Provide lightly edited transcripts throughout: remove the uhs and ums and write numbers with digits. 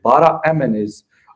12 MNAs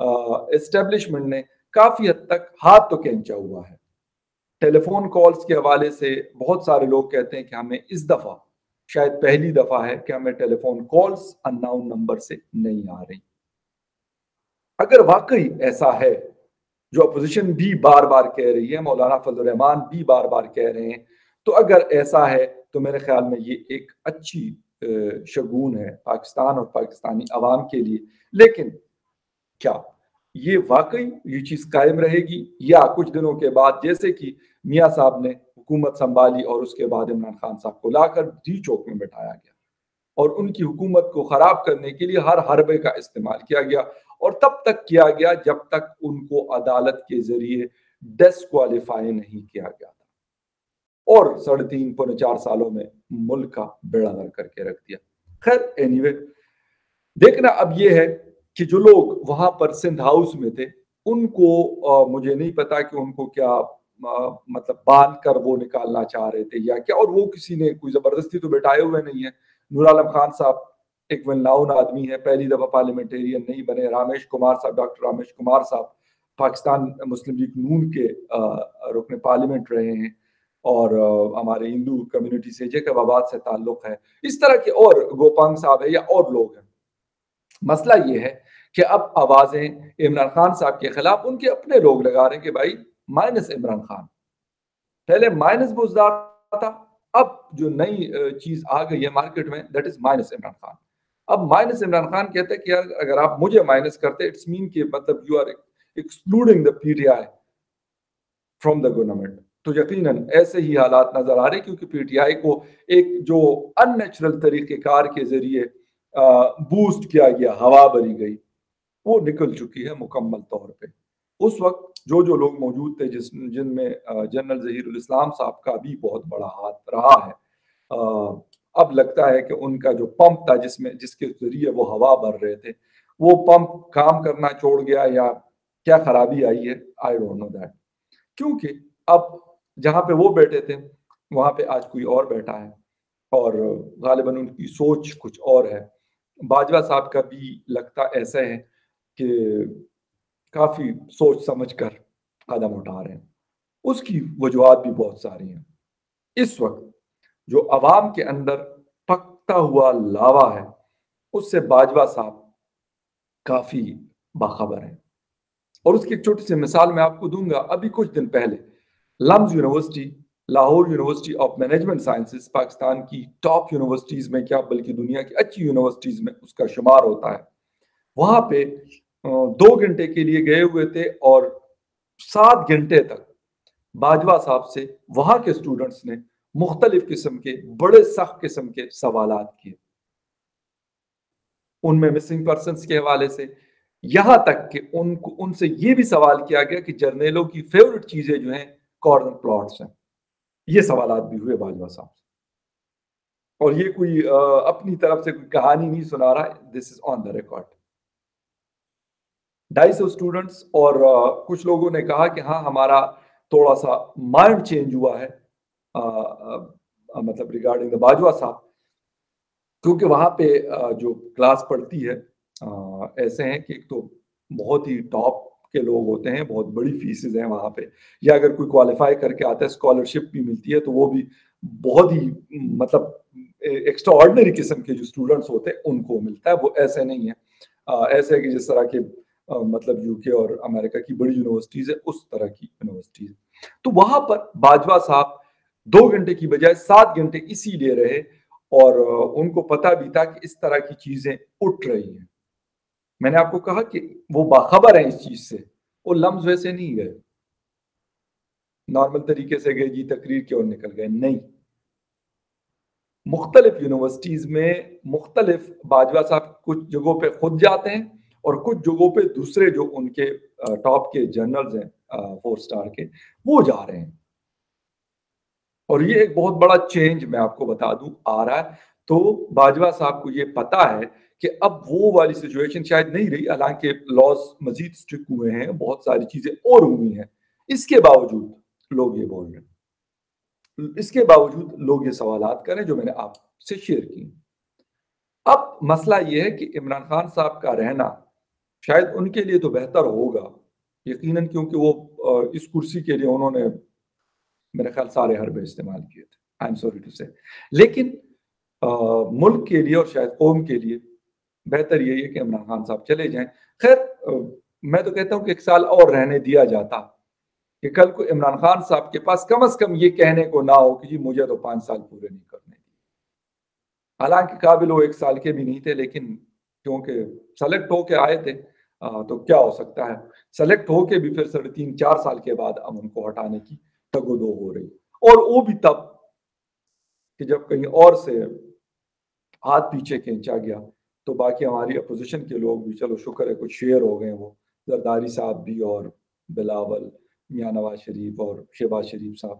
establishment نے کافی حد تک ہاتھ تو کھینچا ہوا ہے. ٹیلی فون کالز کے حوالے سے بہت سارے لوگ کہتے ہیں کہ ہمیں اس دفعہ شاید پہلی دفعہ ہے کہ ہمیں ٹیلی فون کالز ان نون نمبر سے نہیں آ رہی. اگر واقعی ایسا ہے جو اپوزیشن بھی بار بار کہہ رہی ہے, مولانا فضل الرحمان بھی بار بار کہہ رہے ہیں, تو اگر ایسا ہے تو میرے خیال میں یہ ایک اچھی شگون ہے پاکستان اور پاکستانی عوام کے لیے. لیکن کیا یہ واقعی یہ چیز قائم رہے گی, یا کچھ دنوں کے بعد جیسے کہ میاں صاحب نے حکومت سنبھالی اور اس کے بعد عمران خان صاحب کو لا کر ڈی چوک میں بٹھایا گیا اور ان کی حکومت کو خراب کرنے کے لیے ہر حربے کا استعمال کیا گیا, اور تب تک کیا گیا جب تک ان کو عدالت کے ذریعے ڈسکوالیفائی نہیں کیا گیا تھا, اور 3.5-4 سالوں میں ملک کا بیڑا غرق کر کے رکھ دیا. خیر اینیوے, دیکھنا اب یہ ہے کہ جو لوگ وہاں پر سندھ ہاؤس میں تھے ان کو مجھے نہیں پتا کہ ان کو کیا مطلب باندھ کر وہ نکالنا چاہ رہے تھے یا کیا, اور وہ کسی نے کوئی زبردستی تو بٹھائے ہوئے نہیں ہے. نور عالم خان صاحب ایک ویل ناؤن آدمی ہے, پہلی دفعہ پارلیمنٹیرین نہیں بنے. رامیش کمار صاحب, ڈاکٹر رامیش کمار صاحب پاکستان مسلم لیگ نون کے رکن پارلیمنٹ رہے ہیں اور ہمارے ہندو کمیونٹی سے جیکب آباد سے تعلق ہے. اس طرح کے اور گوپانگ صاحب ہے یا اور لوگ ہیں. مسئلہ یہ ہے کہ اب آوازیں عمران خان صاحب کے خلاف ان کے اپنے لوگ لگا رہے ہیں کہ بھائی مائنس عمران خان. پہلے مائنس بزدار تھا, اب جو نئی چیز آ گئی ہے مارکیٹ میں that is minus Imran Khan. اب مائنس عمران خان کہتے ہیں کہ اگر آپ مجھے مائنس کرتے اٹس مین کہ مطلب you are excluding the P T I from the government. تو یقیناً ایسے ہی حالات نظر آ رہے کیونکہ پی ٹی آئی کو ایک جو ان نیچرل طریقے کار کے ذریعے بوسٹ کیا گیا, ہوا بھری گئی, وہ نکل چکی ہے مکمل طور پہ. اس وقت جو لوگ موجود تھے جن میں جنرل ظہیر الاسلام صاحب کا بھی بہت بڑا ہاتھ رہا ہے, اب لگتا ہے کہ ان کا جو پمپ تھا جس کے ذریعے وہ ہوا بھر رہے تھے وہ پمپ کام کرنا چھوڑ گیا یا کیا خرابی آئی ہے, آئی ڈونٹ نو دیٹ. کیونکہ اب جہاں پہ وہ بیٹھے تھے وہاں پہ آج کوئی اور بیٹھا ہے اور غالباً ان کی سوچ کچھ اور ہے. باجوہ صاحب کا بھی لگتا ایسا ہے کہ کافی سوچ سمجھ کر قدم اٹھا رہے ہیں. اس کی وجوہات بھی بہت ساری ہیں. اس وقت جو عوام کے اندر پکتا ہوا لاوا ہے اس سے باجوہ صاحب کافی باخبر ہیں, اور اس کی ایک چھوٹی سی مثال میں آپ کو دوں گا. ابھی کچھ دن پہلے LUMS university, Lahore university of management sciences, Pakistan کی ٹاپ یونیورسٹیز میں کیا بلکہ دنیا کی اچھی یونیورسٹیز میں اس کا شمار ہوتا ہے, وہاں پہ 2 گھنٹے کے لیے گئے ہوئے تھے اور 7 گھنٹے تک باجوہ صاحب سے وہاں کے اسٹوڈنٹس نے مختلف قسم کے بڑے سخت قسم کے سوالات کیے, ان میں مسنگ پرسنس کے حوالے سے, یہاں تک کہ ان سے یہ بھی سوال کیا گیا کہ جرنیلوں کی فیورٹ چیزیں جو ہیں کارنر پلاٹس ہیں. یہ سوالات بھی ہوئے باجوہ صاحب سے, اور یہ کوئی اپنی طرف سے کوئی کہانی نہیں سنا رہا, دس از آن دا ریکارڈ. 250 اسٹوڈنٹس اور کچھ لوگوں نے کہا کہ ہاں ہمارا تھوڑا سا مائنڈ چینج ہوا ہے مطلب ریگارڈنگ دا باجوہ صاحب, کیونکہ وہاں پہ جو کلاس پڑھتی ہے ایسے ہیں کہ ایک تو بہت ہی ٹاپ کے لوگ ہوتے ہیں, بہت بڑی فیسز ہیں وہاں پہ, یا اگر کوئی کوالیفائی کر کے آتا ہے اسکالرشپ بھی ملتی ہے تو وہ بھی بہت ہی مطلب ایکسٹرا آرڈنری قسم کے جو اسٹوڈنٹس ہوتے ہیں ان کو ملتا ہے. وہ ایسے نہیں ہے ایسے ہے کہ جس طرح کے مطلب یو کے اور امریکہ کی بڑی یونیورسٹیز ہے اس طرح کی یونیورسٹیز. تو وہاں پر باجوہ صاحب 2 گھنٹے کی بجائے 7 گھنٹے اسی لیے رہے, اور ان کو پتا بھی تھا کہ اس طرح کی چیزیں اٹھ رہی ہیں. میں نے آپ کو کہا کہ وہ باخبر ہیں اس چیز سے, وہ لمز ویسے نہیں گئے نارمل طریقے سے گئے جی تقریر کی اور نکل گئے, نہیں. مختلف یونیورسٹیز میں مختلف باجوہ صاحب کچھ جگہوں پہ خود جاتے ہیں اور کچھ جگہوں پہ دوسرے جو ان کے ٹاپ کے جنرلز ہیں 4 سٹار کے وہ جا رہے ہیں. اور یہ ایک بہت بڑا چینج میں آپ کو بتا دوں آ رہا ہے. تو باجوہ صاحب کو یہ پتا ہے کہ اب وہ والی سچویشن شاید نہیں رہی, حالانکہ لاز مزید سٹرکٹ ہوئے ہیں, بہت ساری چیزیں اور ہوئی ہیں, اس کے باوجود لوگ یہ بول رہے ہیں, اس کے باوجود لوگ یہ سوالات کریں جو میں نے آپ سے شیئر کی. اب مسئلہ یہ ہے کہ عمران خان صاحب کا رہنا شاید ان کے لیے تو بہتر ہوگا یقیناً، کیونکہ وہ اس کرسی کے لیے انہوں نے میرے خیال سارے حربے استعمال کیے تھے، آئی ایم سوری ٹو سے، لیکن ملک کے لیے اور شاید قوم کے لیے بہتر یہی ہے کہ عمران خان صاحب چلے جائیں۔ خیر میں تو کہتا ہوں کہ 1 سال اور رہنے دیا جاتا کہ کل کو عمران خان صاحب کے پاس کم از کم یہ کہنے کو نہ ہو کہ جی مجھے تو 5 سال پورے نہیں کرنے دی۔ حالانکہ قابل وہ 1 سال کے بھی نہیں تھے، لیکن کیونکہ سلیکٹ ہو کے آئے تھے تو کیا ہو سکتا ہے، سلیکٹ ہو کے بھی پھر 3.5-4 سال کے بعد اب ان کو ہٹانے کی تگ و دو ہو رہی، اور وہ بھی تب کہ جب کہیں اور سے ہاتھ پیچھے کھینچا گیا تو باقی ہماری اپوزیشن کے لوگ بھی چلو شکر ہے کچھ شیئر ہو گئے، وہ زرداری صاحب بھی اور بلاول میاں نواز شریف اور شہباز شریف صاحب،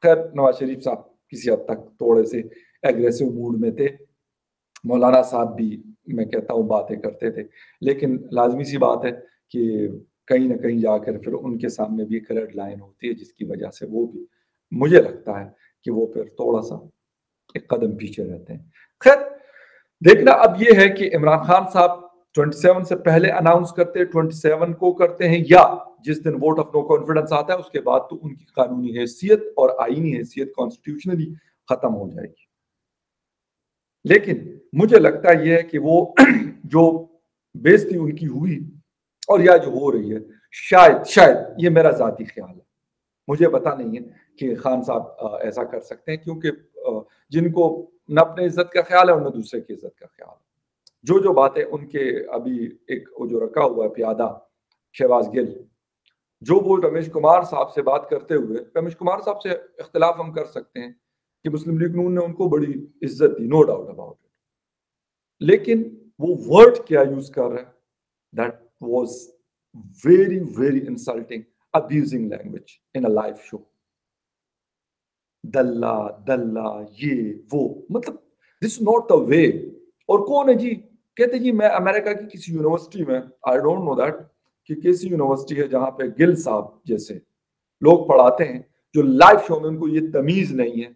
خیر نواز شریف صاحب کسی حد تک تھوڑے سے ایگریسو موڈ میں تھے، مولانا صاحب بھی میں کہتا ہوں باتیں کرتے تھے، لیکن لازمی سی بات ہے کہ کہیں نہ کہیں جا کر پھر ان کے سامنے بھی ایک ریڈ لائن ہوتی ہے، جس کی وجہ سے وہ بھی مجھے لگتا ہے کہ وہ پھر تھوڑا سا ایک قدم پیچھے رہتے ہیں۔ خیر دیکھنا اب یہ ہے کہ عمران خان صاحب 27 سے پہلے اناؤنس کرتے ہیں، 27 کو کرتے ہیں، یا جس دن ووٹ آف نو کانفیڈنس آتا ہے اس کے بعد تو ان کی قانونی حیثیت اور آئینی حیثیت کانسٹیٹیوشنلی ختم ہو جائے گی۔ لیکن مجھے لگتا یہ ہے کہ وہ جو بےزتی ان کی ہوئی اور یا جو ہو رہی ہے، شاید یہ میرا ذاتی خیال ہے، مجھے پتا نہیں ہے کہ خان صاحب ایسا کر سکتے ہیں، کیونکہ جن کو نہ اپنے عزت کا خیال ہے اور نہ دوسرے کی عزت کا خیال ہے، جو باتیں ان کے ابھی ایک جو رکھا ہوا ہے پیادہ شہباز گل، جو وہ رمیش کمار صاحب سے بات کرتے ہوئے، رمیش کمار صاحب سے اختلاف ہم کر سکتے ہیں کہ مسلم لیگ نون نے ان کو بڑی عزت دی، نو ڈاؤٹ اباؤٹ اٹ، لیکن وہ ورڈ کیا یوز کر رہے ہیں، that was very very insulting abusing language in a live show، دلہ یہ وہ، مطلب this is not the way۔ اور کون ہے جی کہتے جی میں امریکہ کی کسی یونیورسٹی میں I don't know that کہ کسی یونیورسٹی ہے جہاں پہ گل صاحب جیسے لوگ پڑھاتے ہیں جو لائیو شو میں ان کو یہ تمیز نہیں ہے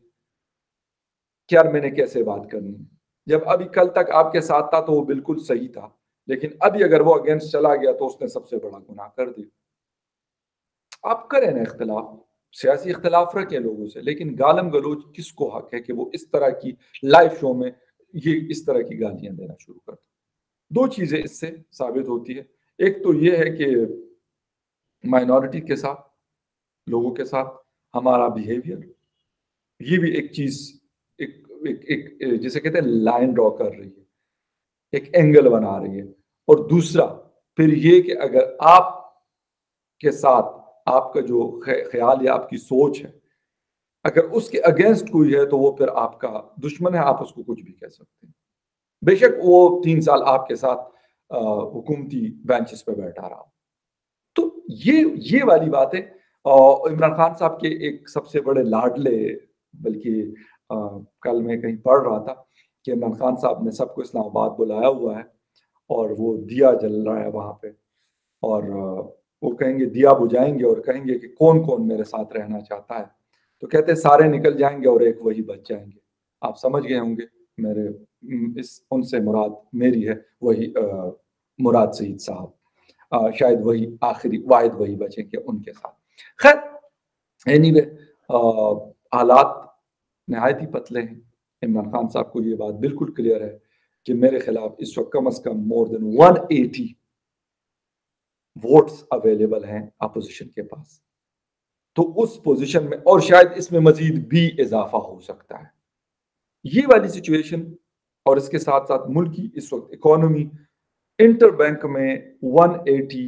کہ یار میں نے کیسے بات کرنی ہے، جب ابھی کل تک آپ کے ساتھ تھا تو وہ بالکل صحیح تھا، لیکن ابھی اگر وہ اگینسٹ چلا گیا تو اس نے سب سے بڑا گناہ کر دیا۔ آپ کریں نا اختلاف، سیاسی اختلاف رکھیں لوگوں سے، لیکن گالم گلوچ کس کو حق ہے کہ وہ اس طرح کی لائیو شو میں یہ اس طرح کی گالیاں دینا شروع کر دیں؟ 2 چیزیں اس سے ثابت ہوتی ہے، ایک تو یہ ہے کہ مائنورٹی کے ساتھ، لوگوں کے ساتھ ہمارا بیہیویئر، یہ بھی ایک چیز ایک جسے کہتے ہیں لائن ڈرا کر رہی ہے، ایک اینگل بنا رہی ہے، اور دوسرا پھر یہ کہ اگر آپ کے ساتھ آپ کا جو خیال یا آپ کی سوچ ہے اگر اس کے اگینسٹ کوئی ہے تو وہ پھر آپ کا دشمن ہے، آپ اس کو کچھ بھی کہہ سکتے ہیں، بے شک وہ 3 سال آپ کے ساتھ حکومتی بینچز پہ بیٹھا رہا۔ تو یہ والی بات ہے۔ عمران خان صاحب کے ایک سب سے بڑے لاڈلے، بلکہ کل میں کہیں پڑھ رہا تھا کہ عمران خان صاحب نے سب کو اسلام آباد بلایا ہوا ہے اور وہ دیا جل رہا ہے وہاں پہ، اور وہ کہیں گے دیا بجھائیں گے اور کہیں گے کہ کون کون میرے ساتھ رہنا چاہتا ہے، تو کہتے ہیں سارے نکل جائیں گے اور ایک وہی بچ جائیں گے۔ آپ سمجھ گئے ہوں گے میرے ان سے مراد میری ہے وہی مراد سعید صاحب، شاید وہی آخری واحد وہی بچیں گے ان کے ساتھ۔ خیر اینی وے حالات نہایت ہی پتلے ہیں، عمران خان صاحب کو یہ بات بالکل کلیئر ہے کہ میرے خلاف اس وقت کم از کم مور دین 180 ووٹس اویلیبل ہیں اپوزیشن کے پاس، تو اس پوزیشن میں اور شاید اس میں مزید بھی اضافہ ہو سکتا ہے۔ یہ والی سچویشن اور اس کے ساتھ ساتھ ملکی اس وقت اکانومی انٹر بینک میں 180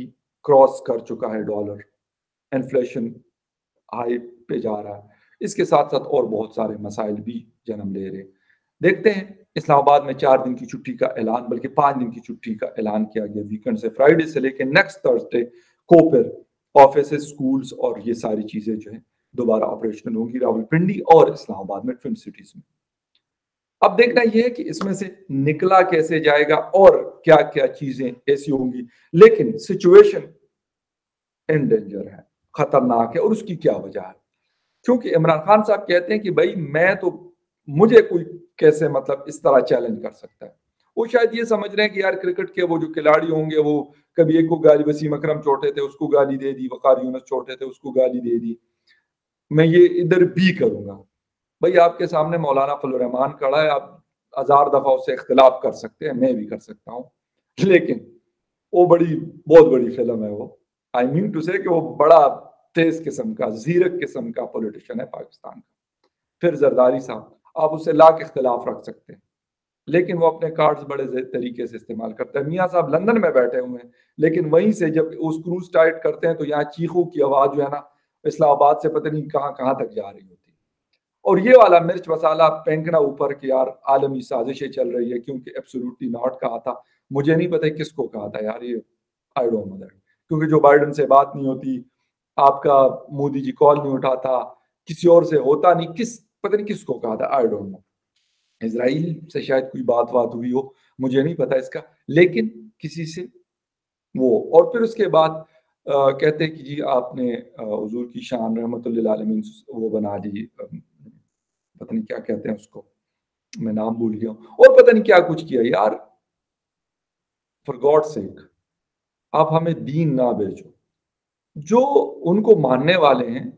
کراس کر چکا ہے ڈالر، انفلیشن ہائی پہ جا رہا ہے، اس کے ساتھ ساتھ اور بہت سارے مسائل بھی جنم لے رہے۔ دیکھتے ہیں اسلام آباد میں 4 دن کی چھٹی کا اعلان، بلکہ 5 دن کی چھٹی کا اعلان کیا گیا، ویکنڈ سے فرائیڈے سے لے کے نیکسٹ تھرسڈے کو پھر آفیسز، سکولز اور یہ ساری چیزیں جو ہیں دوبارہ آپریشنل ہوں گی راولپنڈی اور اسلام آباد میں ٹوئن سٹیز میں۔ اب دیکھنا یہ ہے کہ اس میں سے نکلا کیسے جائے گا اور کیا کیا چیزیں ایسی ہوں گی، لیکن سچویشن ان ڈینجر ہے، خطرناک ہے، اور اس کی کیا وجہ ہے؟ کیونکہ عمران خان صاحب کہتے ہیں کہ بھائی میں تو مجھے کوئی کیسے مطلب اس طرح چیلنج کر سکتا ہے، وہ شاید یہ سمجھ رہے ہیں کہ یار کرکٹ کے وہ جو کھلاڑی ہوں گے وہ کبھی ایک کو گالی، وسیم اکرم چھوٹے تھے اس کو گالی دے دی، وقار یونس چھوٹے تھے اس کو گالی دے دی، میں یہ ادھر بھی کروں گا۔ بھائی آپ کے سامنے مولانا فضل الرحمان کھڑا ہے، آپ ہزار دفعہ اس سے اختلاف کر سکتے ہیں، میں بھی کر سکتا ہوں، لیکن وہ بہت بڑی فلم ہے وہ، آئی مین ٹو سے کہ وہ بڑا تیز قسم کا، زیرک قسم کا پولیٹیشن ہے پاکستان کا۔ پھر زرداری صاحب، آپ اس سے لاکھ اختلاف رکھ سکتے ہیں، لیکن وہ اپنے کارڈز بڑے طریقے سے استعمال کرتے ہیں۔ میاں صاحب لندن میں بیٹھے ہوئے ہیں، لیکن وہیں سے جب اس کروز ٹائٹ کرتے ہیں تو یہاں چیخوں کی آواز جو ہے نا اسلام آباد سے پتہ نہیں کہاں تک جا رہی ہوتی ہے۔ اور یہ والا مرچ مسالہ پھینکنا اوپر کہ یار عالمی سازشیں چل رہی ہے، کیونکہ ایبسولوٹلی ناٹ کہا تھا، مجھے نہیں پتہ کس کو کہا تھا یار، یہ آئی ڈونٹ نو دیٹ، کیونکہ جو بائیڈن سے بات نہیں ہوتی، آپ کا مودی جی کال نہیں اٹھاتا، کسی اور سے ہوتا نہیں، پتہ نہیں کس کو کہا تھا، آئی ڈونٹ نو۔ اسرائیل سے شاید کوئی بات ہوئی ہو، مجھے نہیں پتا اس کا، لیکن کسی سے وہ، اور پھر اس کے بعد کہتے کہ جی آپ نے حضور کی شان رحمت للعالمین وہ بنا دی، پتہ نہیں کیا کہتے ہیں اس کو، میں نام بھول گیا ہوں، اور پتہ نہیں کیا کچھ کیا۔ یار فار گاڈ سیک آپ ہمیں دین نہ بیچو، جو ان کو ماننے والے ہیں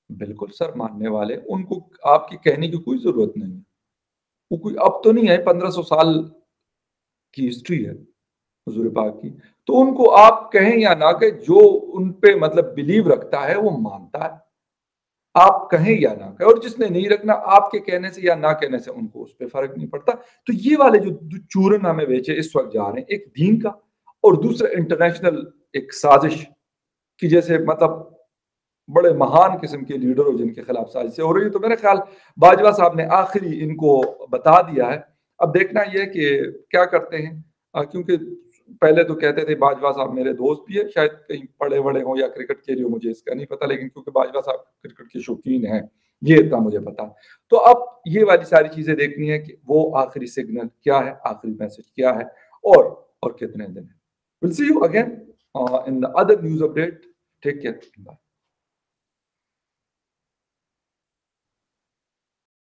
بالکل سر ماننے والے، ان کو آپ کی کہنے کی کوئی ضرورت نہیں ہے، وہ کوئی اب تو نہیں ہے، 1500 سال کی ہسٹری ہے حضور پاک کی، تو ان کو آپ کہیں یا نہ کہیں، جو ان پہ مطلب بلیو رکھتا ہے وہ مانتا ہے، آپ کہیں یا نہ کہیں، اور جس نے نہیں رکھنا آپ کے کہنے سے یا نہ کہنے سے ان کو اس پہ فرق نہیں پڑتا۔ تو یہ والے جو چورن ہمیں بیچے اس وقت جا رہے ہیں، ایک دین کا اور دوسرا انٹرنیشنل ایک سازش کی، جیسے مطلب بڑے مہان قسم کے لیڈر ہو جن کے خلاف سازشیں ہو رہی ہے۔ تو میرے خیال باجوہ صاحب نے آخری ان کو بتا دیا ہے، اب دیکھنا یہ کہ کیا کرتے ہیں، کیونکہ پہلے تو کہتے تھے باجوہ صاحب میرے دوست بھی ہے، شاید کہیں پڑے بڑے ہوں یا کرکٹ کے لیے، مجھے اس کا نہیں پتا، لیکن کیونکہ باجوہ صاحب کرکٹ کے شوقین ہیں یہ اتنا مجھے پتا۔ تو اب یہ والی ساری چیزیں دیکھنی ہے کہ وہ آخری سگنل کیا ہے، آخری میسج کیا ہے، اور کتنے دن ہے۔ We'll see you again in the other news update. Take care. Bye.